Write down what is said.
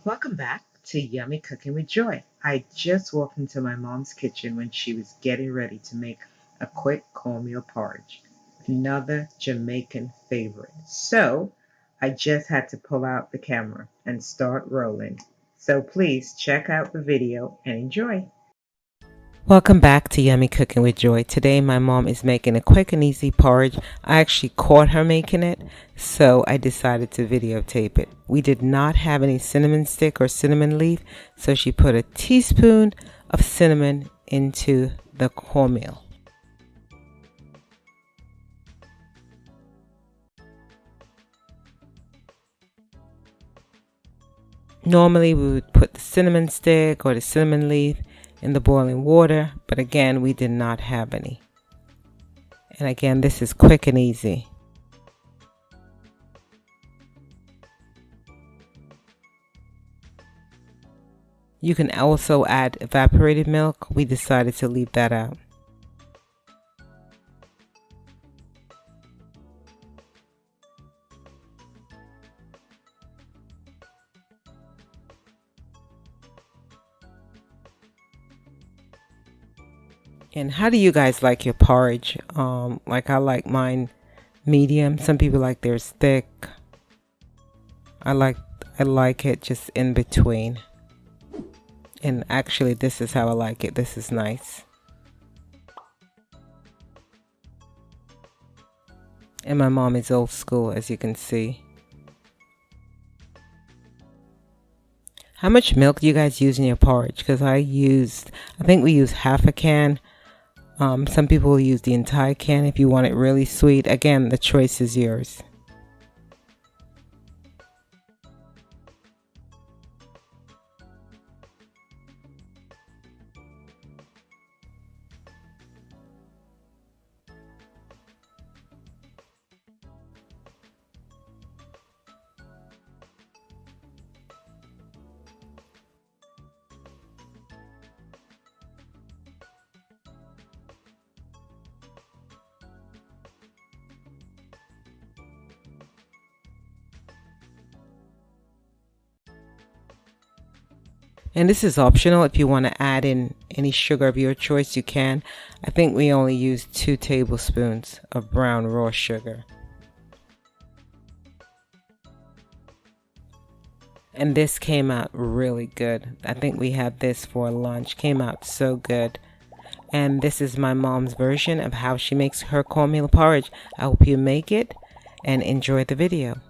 Welcome back to Yummy Cooking with Joy. I just walked into my mom's kitchen when she was getting ready to make a quick cornmeal porridge, another Jamaican favorite. So I just had to pull out the camera and start rolling. So please check out the video and enjoy. Welcome back to Yummy Cooking with Joy. Today my mom is making a quick and easy porridge. I actually caught her making it, so I decided to videotape it. We did not have any cinnamon stick or cinnamon leaf, so she put a teaspoon of cinnamon into the cornmeal. Normally we would put the cinnamon stick or the cinnamon leaf in the boiling water, but again we did not have any. And again, this is quick and easy. You can also add evaporated milk. We decided to leave that out. And how do you guys like your porridge? Like I like mine medium. Some people like theirs thick. I like it just in between. And actually this is how I like it. This is nice. And my mom is old school, as you can see. How much milk do you guys use in your porridge? Because I think we use half a can. Some people will use the entire can if you want it really sweet. Again, the choice is yours. And this is optional. If you want to add in any sugar of your choice, you can. I think we only use 2 tablespoons of brown raw sugar. And this came out really good. I think we had this for lunch. Came out so good. And this is my mom's version of how she makes her cornmeal porridge. I hope you make it and enjoy the video.